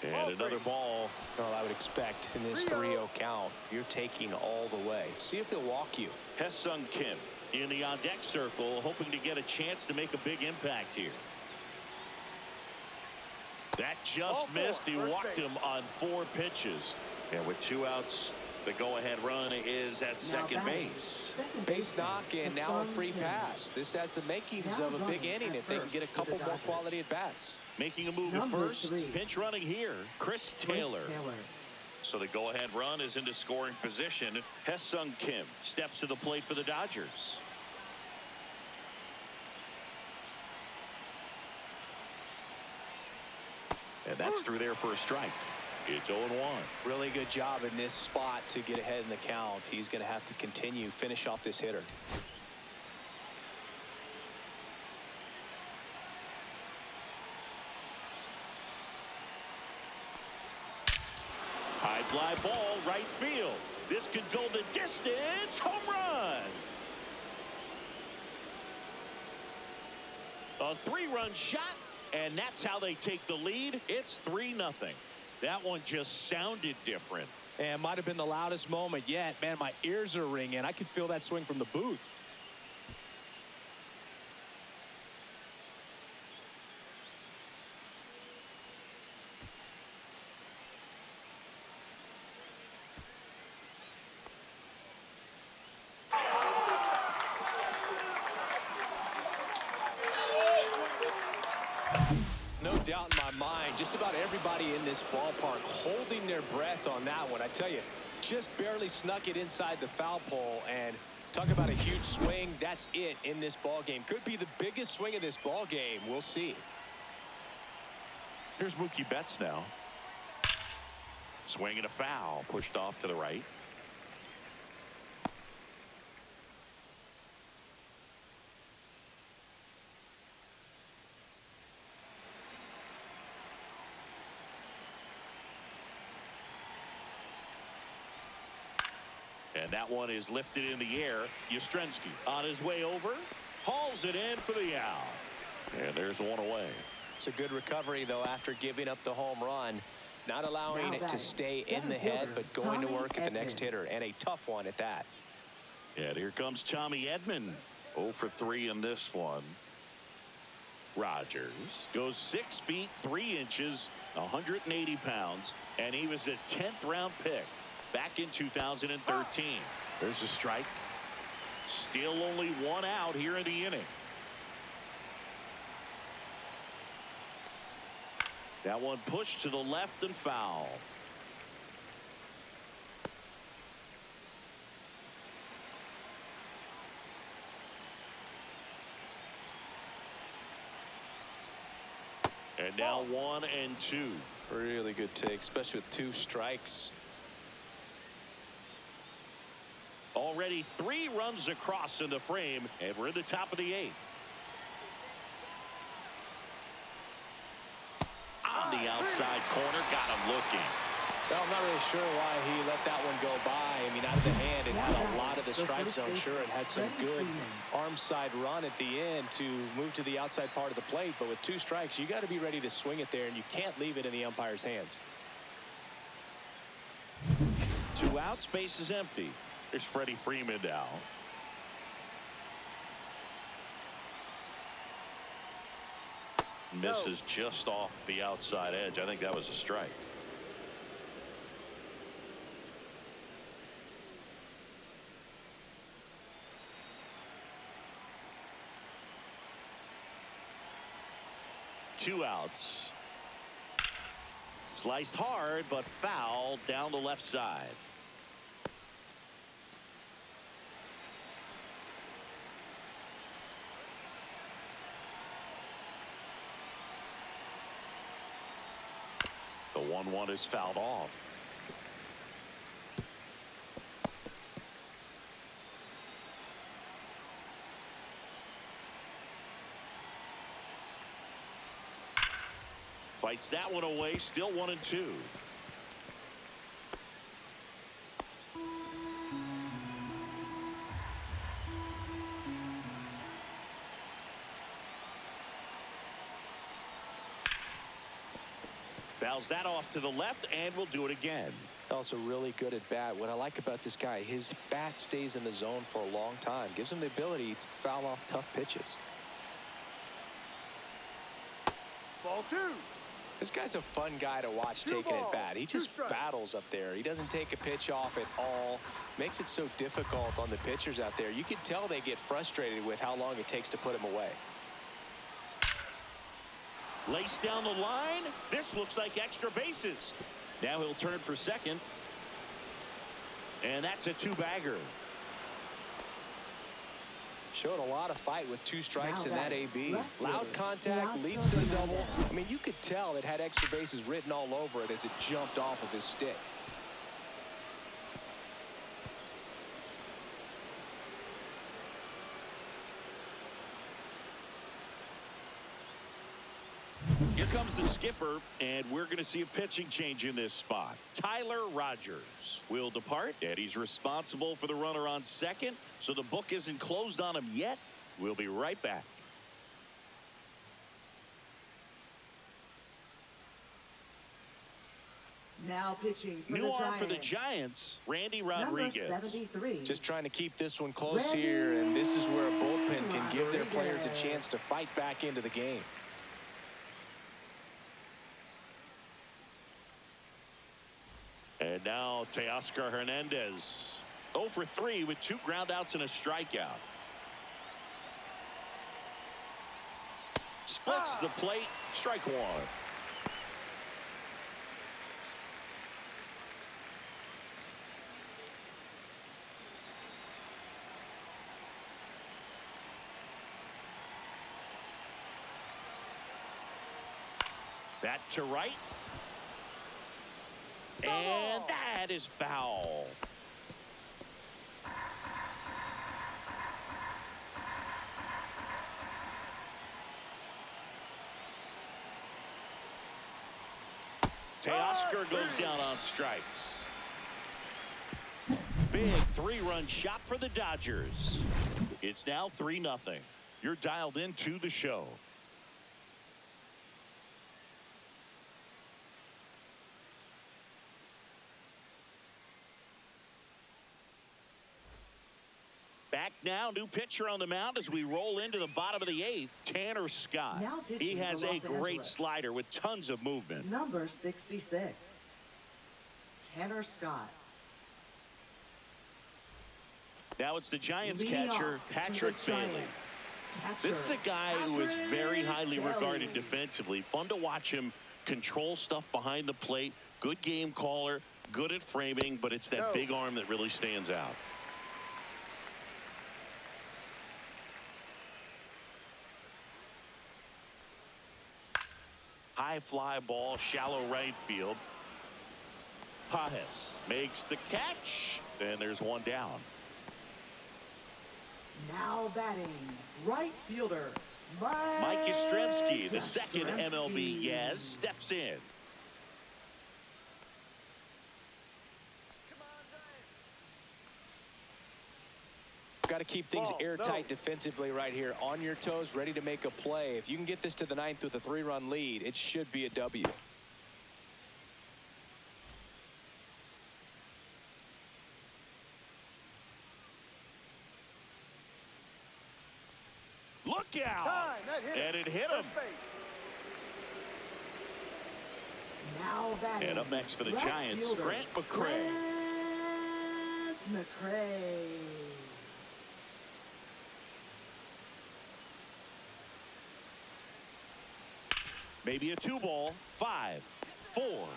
And another ball.
Well, I would expect in this 3-0 count, you're taking all the way. See if he'll walk you.
Hesung Kim in the on-deck circle, hoping to get a chance to make a big impact here. That just missed. He walked him on 4 pitches. And with 2 outs, the go-ahead run is at second base.
Base knock and now a free pass. This has the makings of a big inning if they can get a couple more quality at-bats.
Making a move to
Number
first.
3.
Pinch running here. Chris Taylor. So the go-ahead run is into scoring position. Hesung Kim steps to the plate for the Dodgers. And that's through there for a strike. It's 0-1.
Really good job in this spot to get ahead in the count. He's going to have to continue, finish off this hitter.
High fly ball, right field. This could go the distance. Home run. A 3-run shot, and that's how they take the lead. It's 3-0. That one just sounded different.
And might have been the loudest moment yet. Man, my ears are ringing. I could feel that swing from the booth. No doubt in my mind, just about everybody in this ballpark holding their breath on that one. I tell you, just barely snuck it inside the foul pole, and talk about a huge swing. That's it in this ball game. Could be the biggest swing of this ball game. We'll see.
Here's Mookie Betts now. Swing and a foul, pushed off to the right. And that one is lifted in the air. Yastrzemski on his way over, hauls it in for the out. And there's one away.
It's a good recovery, though, after giving up the home run. Not allowing it to stay in the head, but going to work at the next hitter. And a tough one at that.
And here comes Tommy Edman. 0 for 3 in this one. Rogers goes 6 feet 3 inches, 180 pounds, and he was a 10th round pick back in 2013. There's a strike. Still only one out here in the inning. That one pushed to the left and foul. And now 1 and 2.
Really good take, especially with 2 strikes.
Already 3 runs across in the frame, and we're in the top of the 8th. On the outside corner, got him looking.
Well, I'm not really sure why he let that one go by. I mean, out of the hand, it had a lot of the strike zone. Sure, it had some good arm side run at the end to move to the outside part of the plate. But with 2 strikes, you got to be ready to swing it there, and you can't leave it in the umpire's hands.
2 outs, base is empty. There's Freddie Freeman now. Misses just off the outside edge. I think that was a strike. Two outs. Sliced hard, but foul down the left side. The 1-1 is fouled off. Fights that one away, still 1 and 2. Fouls that off to the left, and we'll do it again.
Also really good at bat. What I like about this guy, his bat stays in the zone for a long time. Gives him the ability to foul off tough pitches.
Ball 2.
This guy's a fun guy to watch taking at bat. He just battles up there. He doesn't take a pitch off at all. Makes it so difficult on the pitchers out there. You can tell they get frustrated with how long it takes to put him away.
Laced down the line. This looks like extra bases. Now he'll turn for second. And that's a 2-bagger.
Showed a lot of fight with 2 strikes in that AB. Loud contact leads to the double. I mean, you could tell it had extra bases written all over it as it jumped off of his stick.
Here comes the skipper, and we're going to see a pitching change in this spot. Tyler Rogers will depart, and he's responsible for the runner on second, so the book isn't closed on him yet. We'll be right back.
Now pitching for
New
the
arm for the
Giants.
Giants, Randy
Number
Rodriguez.
73.
Just trying to keep this one close here, and this is where a bullpen can give their players a chance to fight back into the game.
And now Teoscar Hernandez. 0 for 3 with 2 groundouts and a strikeout. Splits the plate, strike one. That to right. And that is foul. Teoscar goes down on strikes. Big 3-run shot for the Dodgers. It's now 3-0. You're dialed into the show. Back now, new pitcher on the mound as we roll into the bottom of the 8th, Tanner Scott. He has a great slider with tons of movement.
Number 66, Tanner Scott.
Now it's the Giants catcher, Patrick Bailey. This is a guy who is very highly regarded defensively. Fun to watch him control stuff behind the plate. Good game caller, good at framing, but it's that big arm that really stands out. High fly ball, shallow right field. Pajes makes the catch, and there's one down.
Now batting, right fielder,
Mike Yastrzemski, the second MLB Yaz, steps in.
Got to keep things airtight defensively right here. On your toes, ready to make a play. If you can get this to the 9th with a 3-run lead, it should be a W.
Look out! And it hit him.
Now batting,
And up next for the
right
Giants,
fielder,
Grant McCray.
McCray.
Maybe a 2-ball. 5, 4,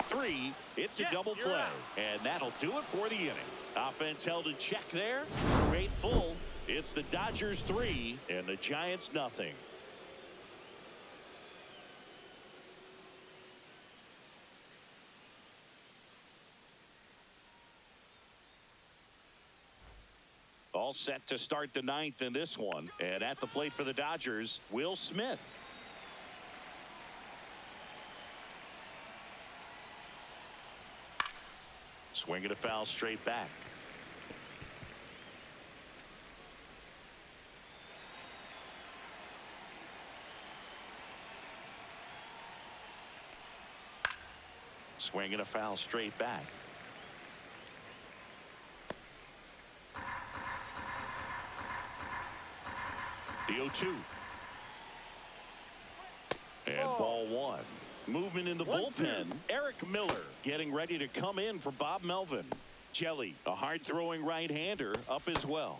3. It's a double play. And that'll do it for the inning. Offense held in check there. Great full. It's the Dodgers 3 and the Giants nothing. All set to start the 9th in this one. And at the plate for the Dodgers, Will Smith. Swinging a foul straight back. Swinging a foul straight back. The 0-2. And ball 1. Movement in the bullpen. Eric Miller getting ready to come in for Bob Melvin. Jelly, a hard-throwing right-hander, up as well.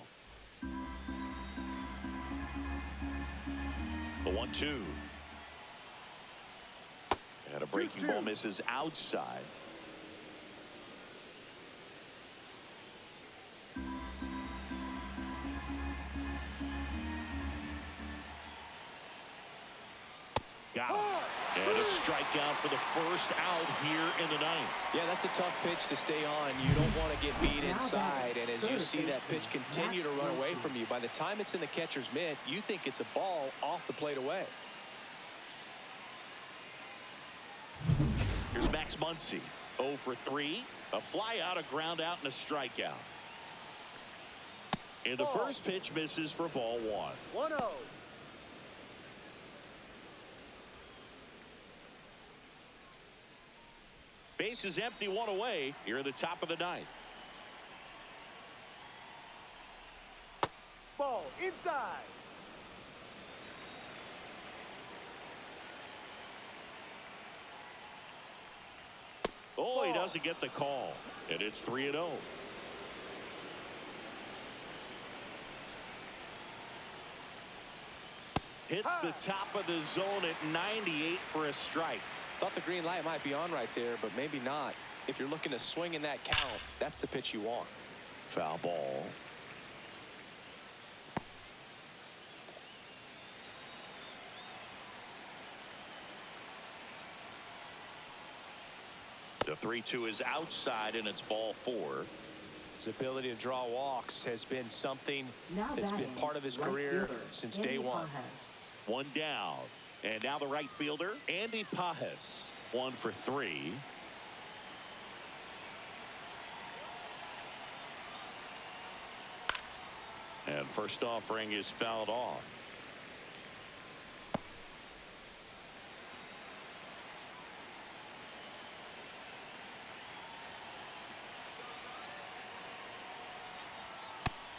The 1-2. And a breaking ball misses outside. Got him. And a strikeout for the first out here in the 9th.
Yeah, that's a tough pitch to stay on. You don't want to get beat inside, and as you see that pitch continue to run away from you, by the time it's in the catcher's mitt, you think it's a ball off the plate away.
Here's Max Muncy. 0 for 3. A fly out, a ground out, and a strikeout. And the first pitch misses for ball 1.
1-0.
Base is empty, one away here at the top of the ninth.
Ball inside.
Oh, he doesn't get the call, and it's 3-0. Hits the top of the zone at 98 for a strike.
Thought the green light might be on right there, but maybe not. If you're looking to swing in that count, that's the pitch you want.
Foul ball. The 3-2 is outside, and it's ball 4.
His ability to draw walks has been something that's been part of his career since day one.
One down. And now the right fielder, Andy Pajes. 1 for 3. And first offering is fouled off.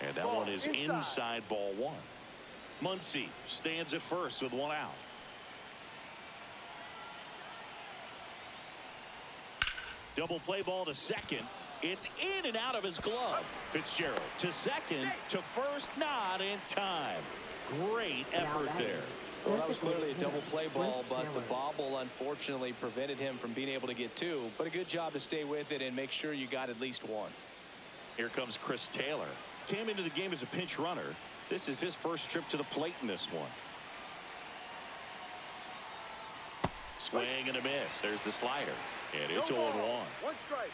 And that one is inside ball 1. Muncy stands at first with 1 out. Double play ball to second. It's in and out of his glove. Fitzgerald to second, to first, not in time. Great effort there.
Well, that was clearly a double play ball, but the bobble unfortunately prevented him from being able to get 2. But a good job to stay with it and make sure you got at least 1.
Here comes Chris Taylor. Came into the game as a pinch runner. This is his first trip to the plate in this one. Swing and a miss. There's the slider. And it's 0-1.
1 strike.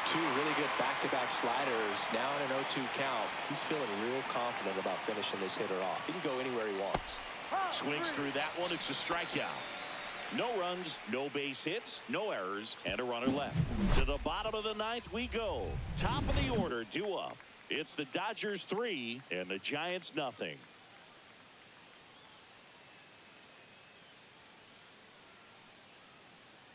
Two really good back-to-back sliders. Now in an 0-2 count. He's feeling real confident about finishing this hitter off. He can go anywhere he wants.
Swings through that one. It's a strikeout. No runs, no base hits, no errors, and a runner left. To the bottom of the ninth we go. Top of the order, due up. It's the Dodgers 3 and the Giants nothing.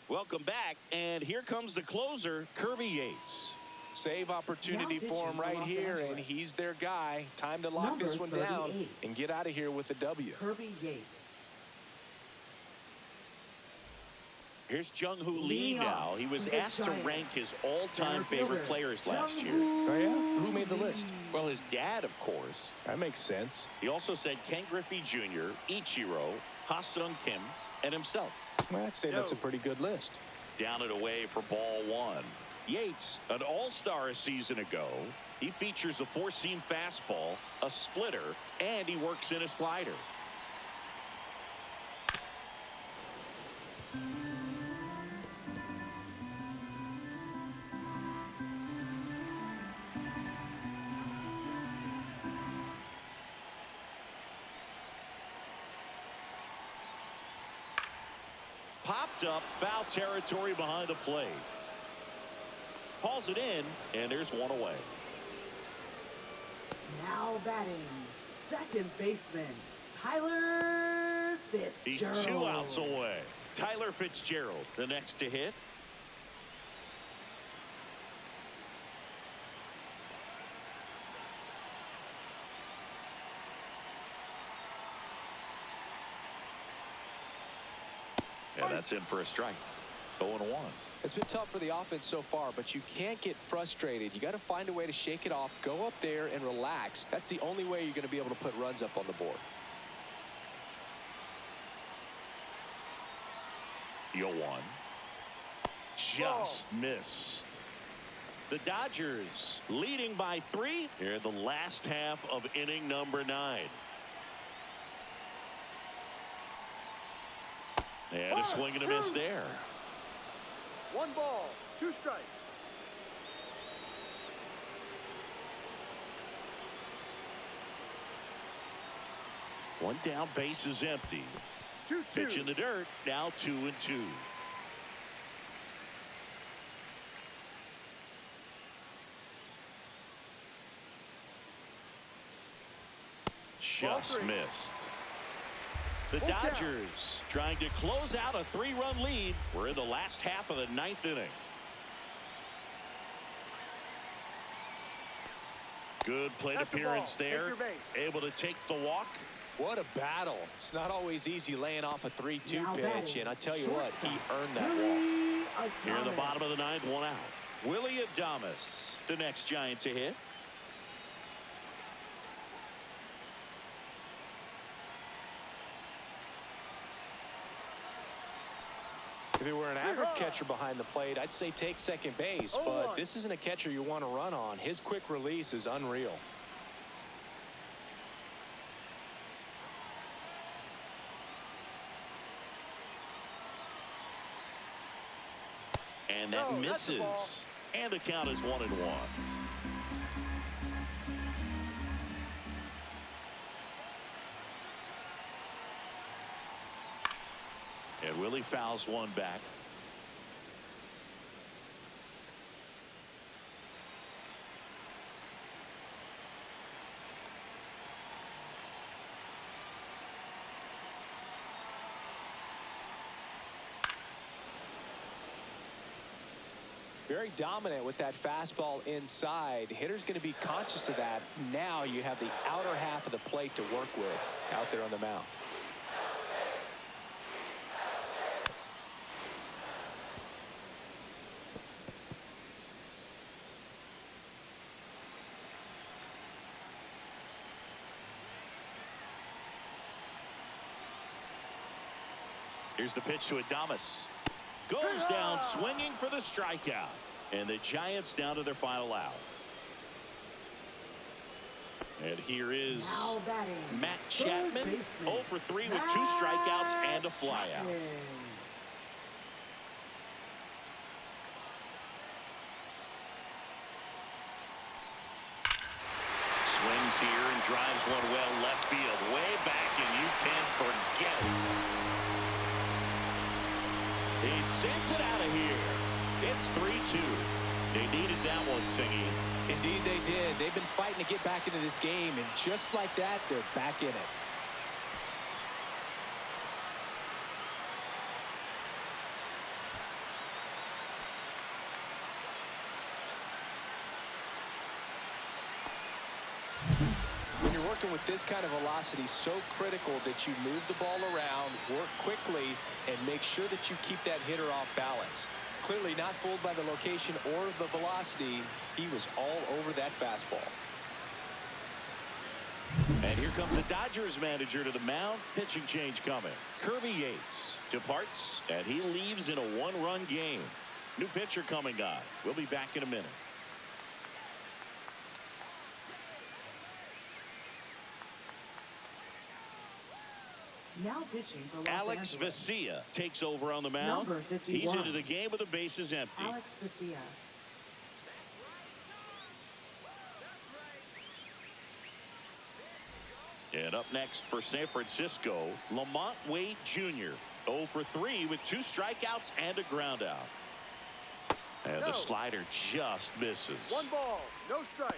Welcome back, and here comes the closer, Kirby Yates.
Save opportunity for him right here, and he's their guy. Time to lock this one down and get out of here with a W.
Kirby Yates.
Here's Jung-Hoo Lee now. He was asked to rank his all-time favorite players last year.
Oh, yeah? Who made the list?
Well, his dad, of course.
That makes sense.
He also said Ken Griffey Jr., Ichiro, Ha-Sung Kim, and himself.
Well, I'd say that's a pretty good list.
Down and away for ball 1. Yates, an all-star a season ago. He features a 4-seam fastball, a splitter, and he works in a slider. Popped up, foul territory behind the plate. Hauls it in, and there's 1 away.
Now batting, second baseman, Tyler Fitzgerald.
He's 2 outs away. Tyler Fitzgerald, the next to hit. And that's in for a strike. 0-1.
It's been tough for the offense so far, but you can't get frustrated. You got to find a way to shake it off, go up there and relax. That's the only way you're going to be able to put runs up on the board.
0-1. Just missed. The Dodgers leading by 3 here in the last half of inning number 9. And a swing and a miss there.
1 ball, 2 strikes.
One down, base is empty.
2-2.
Pitch in the dirt, now 2-2. Just missed. The
Full count.
Dodgers trying to close out a 3-run lead. We're in the last half of the 9th inning. Good plate
That's the
appearance
ball.
there.
Take your base.
Able to take the walk.
What a battle. It's not always easy laying off a 3-2
Now
pitch,
batting,
and I tell you what, he
shortstop,
earned that walk.
Willie
Here in the
Adames.
bottom of the 9th, 1 out. Willie Adames, the next Giant to hit.
If he were an average catcher behind the plate, I'd say take second base, but this isn't a catcher you want to run on. His quick release is unreal.
And that
No, that's the ball.
misses. And the count is 1-1. And Willie fouls one back.
Very dominant with that fastball inside. Hitter's going to be conscious of that. Now you have the outer half of the plate to work with out there on the mound.
Here's the pitch to Adames. Goes down swinging for the strikeout. And the Giants down to their final out. And here is
Now batting,
Matt
first
Chapman.
baseman,
0 for 3 with 2 strikeouts and a flyout.
Chapman.
Swings here and drives one well left field. Way back, and you can't forget it. He sends it out of here. It's 3-2. They needed that one, Singy.
Indeed they did. They've been fighting to get back into this game, and just like that, they're back in it. When you're working with this kind of velocity, so critical that you move the ball around, work quickly, and make sure that you keep that hitter off balance. Clearly not fooled by the location or the velocity. He was all over that fastball.
And here comes the Dodgers manager to the mound. Pitching change coming. Kirby Yates departs, and he leaves in a 1-run game. New pitcher coming on. We'll be back in a minute.
Now pitching for Los
Alex
Angeles.
Vesia takes over on the mound.
Number 51.
He's into the game with the bases empty.
Alex Vesia.
And up next for San Francisco, Lamont Wade Jr. 0 for 3 with 2 strikeouts and a ground out. And the slider just misses.
1 ball, no strike.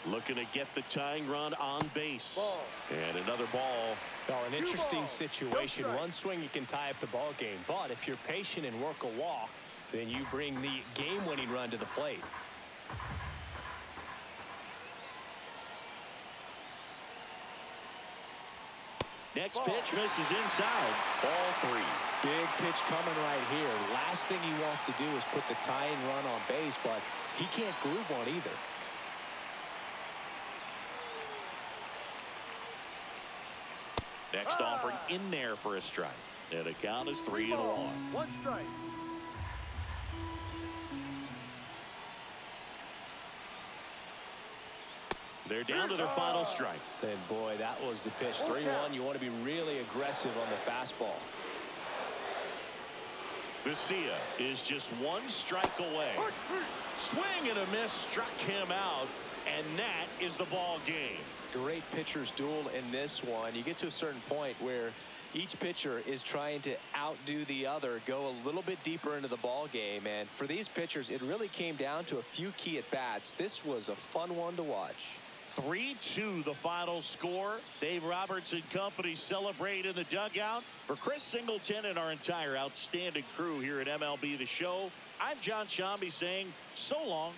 Looking to get the tying run on base.
Ball.
And another ball.
Oh, an interesting
balls,
situation.
no strike.
One swing you can tie up the ball game, but if you're patient and work a walk, then you bring the game-winning run to the plate.
Next pitch misses inside. Ball 3.
Big pitch coming right here. Last thing he wants to do is put the tying run on base, but he can't groove one either.
Next offering in there for a strike. And the count is 3-1.
1 strike.
They're down to their final strike.
Then, boy, that was the pitch. 3-1. You want to be really aggressive on the fastball.
Vesia is just 1 strike away. Swing and a miss struck him out, and that is the ball game.
great pitcher's duel in this one. You get to a certain point where each pitcher is trying to outdo the other, go a little bit deeper into the ball game. And for these pitchers, it really came down to a few key at-bats. This was a fun one to watch.
3-2 the final score. Dave Roberts and company celebrate in the dugout. For Chris Singleton and our entire outstanding crew here at MLB The Show, I'm John Shambi saying so long.